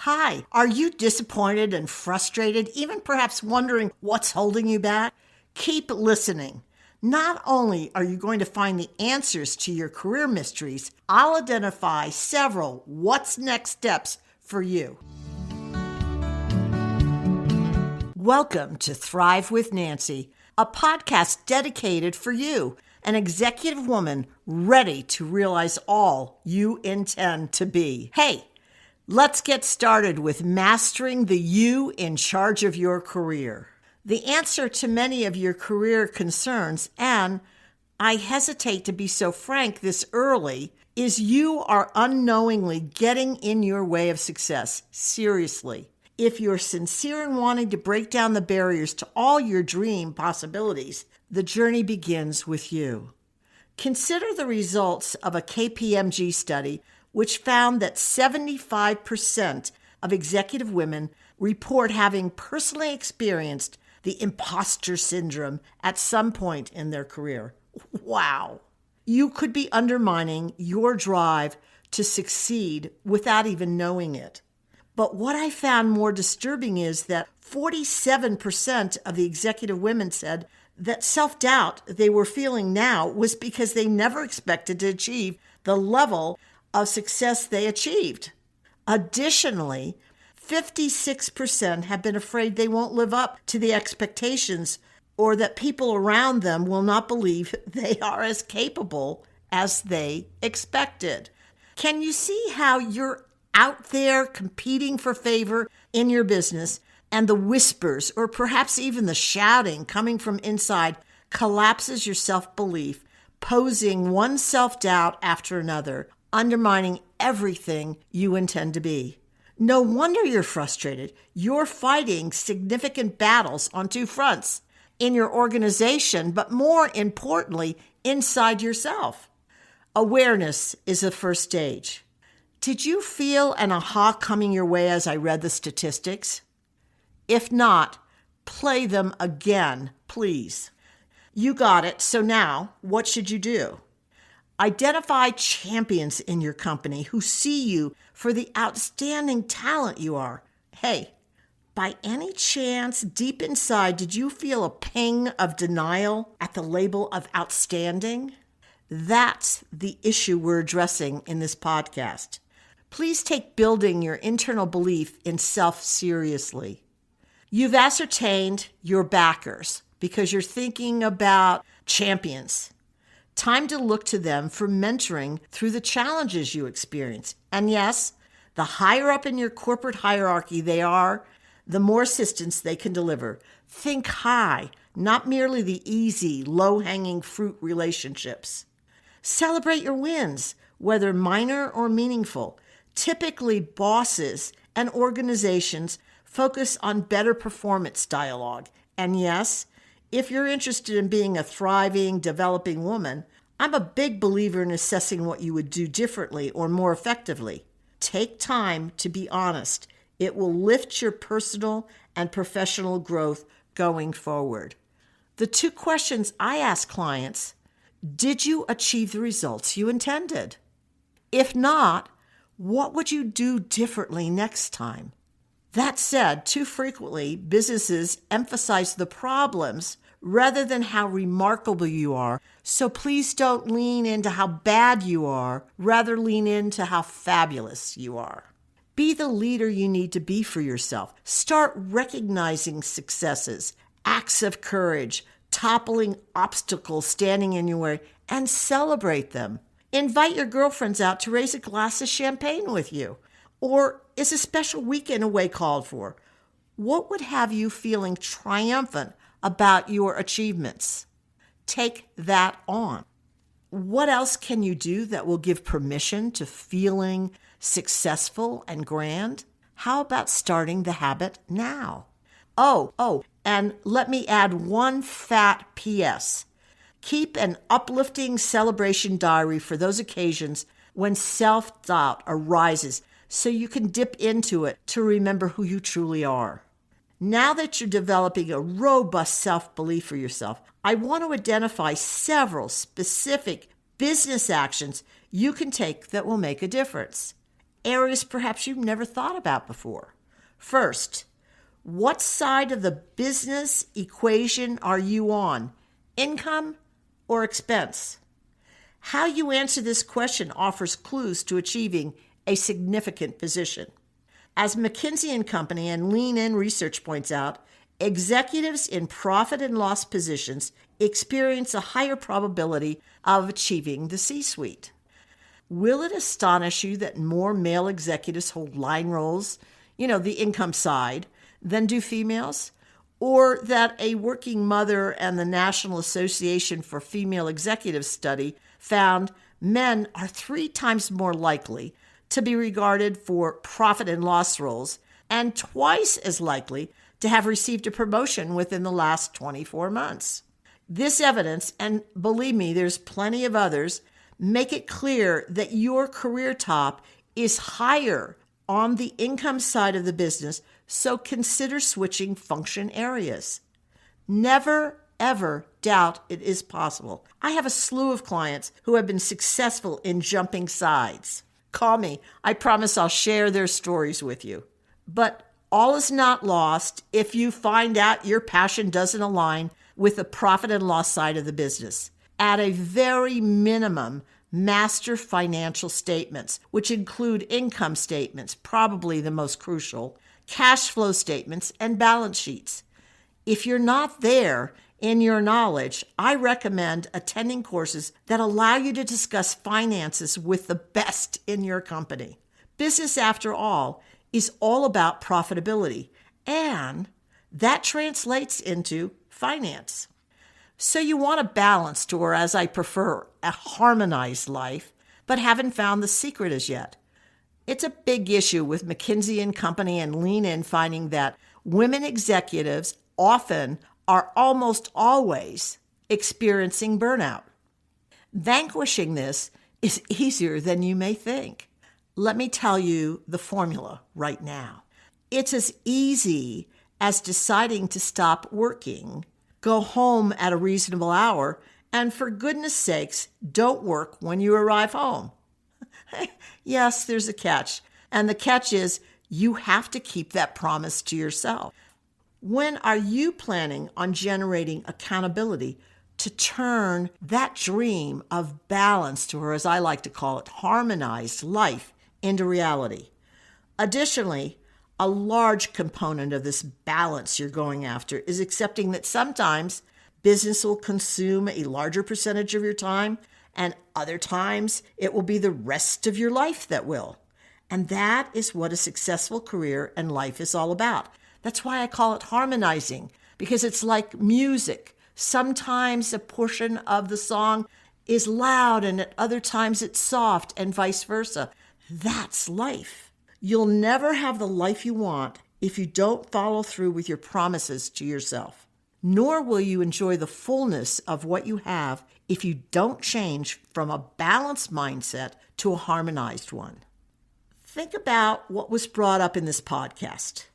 Hi, are you disappointed and frustrated, even perhaps wondering what's holding you back? Keep listening. Not only are you going to find the answers to your career mysteries, I'll identify several what's next steps for you. Welcome to Thrive with Nancy, a podcast dedicated for you, an executive woman ready to realize all you intend to be. Hey, let's get started with mastering the you in charge of your career. The answer to many of your career concerns, and I hesitate to be so frank this early, is you are unknowingly getting in your way of success. Seriously. If you're sincere in wanting to break down the barriers to all your dream possibilities, the journey begins with you. Consider the results of a KPMG study which found that 75% of executive women report having personally experienced the imposter syndrome at some point in their career. Wow. You could be undermining your drive to succeed without even knowing it. But what I found more disturbing is that 47% of the executive women said that self-doubt they were feeling now was because they never expected to achieve the level of success they achieved. Additionally, 56% have been afraid they won't live up to the expectations or that people around them will not believe they are as capable as they expected. Can you see how you're out there competing for favor in your business and the whispers or perhaps even the shouting coming from inside collapses your self-belief, posing one self-doubt after another, undermining everything you intend to be? No wonder you're frustrated. You're fighting significant battles on two fronts, in your organization, but more importantly, inside yourself. Awareness is the first stage. Did you feel an aha coming your way as I read the statistics? If not, play them again, please. You got it. So now, what should you do? Identify champions in your company who see you for the outstanding talent you are. Hey, by any chance, deep inside, did you feel a ping of denial at the label of outstanding? That's the issue we're addressing in this podcast. Please take building your internal belief in self seriously. You've ascertained your backers because you're thinking about champions. Time to look to them for mentoring through the challenges you experience. And yes, the higher up in your corporate hierarchy they are, the more assistance they can deliver. Think high, not merely the easy, low-hanging fruit relationships. Celebrate your wins, whether minor or meaningful. Typically, bosses and organizations focus on better performance dialogue. And yes, if you're interested in being a thriving, developing woman, I'm a big believer in assessing what you would do differently or more effectively. Take time to be honest. It will lift your personal and professional growth going forward. The two questions I ask clients: did you achieve the results you intended? If not, what would you do differently next time? That said, too frequently, businesses emphasize the problems rather than how remarkable you are. So please don't lean into how bad you are. Rather, lean into how fabulous you are. Be the leader you need to be for yourself. Start recognizing successes, acts of courage, toppling obstacles standing in your way, and celebrate them. Invite your girlfriends out to raise a glass of champagne with you. Or is a special weekend away called for? What would have you feeling triumphant about your achievements? Take that on. What else can you do that will give permission to feeling successful and grand? How about starting the habit now? And let me add one fat PS. Keep an uplifting celebration diary for those occasions when self-doubt arises so you can dip into it to remember who you truly are. Now that you're developing a robust self-belief for yourself, I want to identify several specific business actions you can take that will make a difference. areas perhaps you've never thought about before. First, what side of the business equation are you on? Income or expense? How you answer this question offers clues to achieving a significant position. As McKinsey & Company and Lean In research points out, executives in profit and loss positions experience a higher probability of achieving the C-suite. Will it astonish you that more male executives hold line roles, the income side, than do females? Or that a working mother and the National Association for Female Executives study found men are 3 times more likely to be regarded for profit and loss roles and twice as likely to have received a promotion within the last 24 months. This evidence, and believe me, there's plenty of others, make it clear that your career top is higher on the income side of the business, so consider switching function areas. Never, ever doubt it is possible. I have a slew of clients who have been successful in jumping sides. Call me. I promise I'll share their stories with you. But all is not lost if you find out your passion doesn't align with the profit and loss side of the business. At a very minimum, master financial statements, which include income statements, probably the most crucial, cash flow statements, and balance sheets. If you're not there in your knowledge, I recommend attending courses that allow you to discuss finances with the best in your company. Business, after all, is all about profitability, and that translates into finance. So you want a balanced, or as I prefer, a harmonized life, but haven't found the secret as yet. It's a big issue with McKinsey & Company and Lean In finding that women executives often are almost always experiencing burnout. Vanquishing this is easier than you may think. Let me tell you the formula right now. It's as easy as deciding to stop working, go home at a reasonable hour, and for goodness sakes, don't work when you arrive home. Yes, there's a catch. And the catch is you have to keep that promise to yourself. When are you planning on generating accountability to turn that dream of balanced, or as I like to call it, harmonized life into reality? Additionally, a large component of this balance you're going after is accepting that sometimes business will consume a larger percentage of your time, and other times it will be the rest of your life that will. And that is what a successful career and life is all about. That's why I call it harmonizing, because it's like music. Sometimes a portion of the song is loud and at other times it's soft, and vice versa. That's life. You'll never have the life you want if you don't follow through with your promises to yourself. Nor will you enjoy the fullness of what you have if you don't change from a balanced mindset to a harmonized one. Think about what was brought up in this podcast.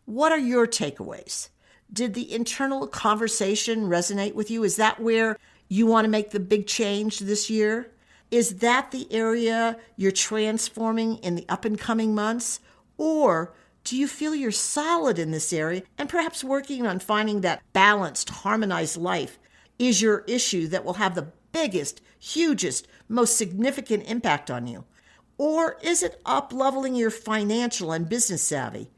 What are your takeaways? Did the internal conversation resonate with you? Is that where you want to make the big change this year? Is that the area you're transforming in the up and coming months? Or do you feel you're solid in this area and perhaps working on finding that balanced, harmonized life is your issue that will have the biggest, hugest, most significant impact on you? Or is it up-leveling your financial and business savvy?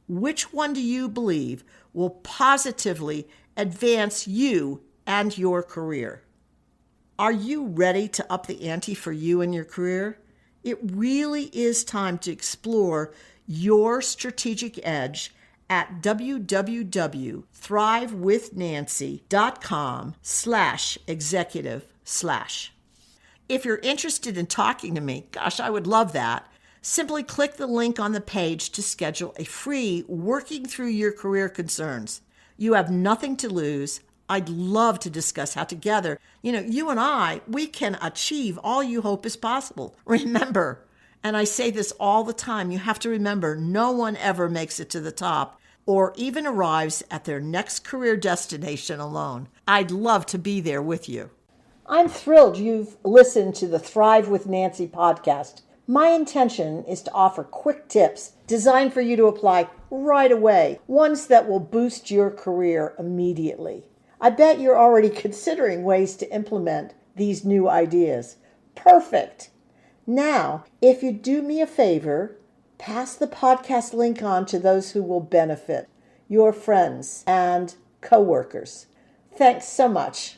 Which one do you believe will positively advance you and your career? Are you ready to up the ante for you and your career? It really is time to explore your strategic edge at www.thrivewithnancy.com/executive/. If you're interested in talking to me, gosh, I would love that. Simply click the link on the page to schedule a free working through your career concerns. You have nothing to lose. I'd love to discuss how together, you and I, we can achieve all you hope is possible. Remember, and I say this all the time, you have to remember, no one ever makes it to the top or even arrives at their next career destination alone. I'd love to be there with you. I'm thrilled you've listened to the Thrive with Nancy podcast. My intention is to offer quick tips designed for you to apply right away, ones that will boost your career immediately. I bet you're already considering ways to implement these new ideas. Perfect! Now, if you do me a favor, pass the podcast link on to those who will benefit, your friends and coworkers. Thanks so much.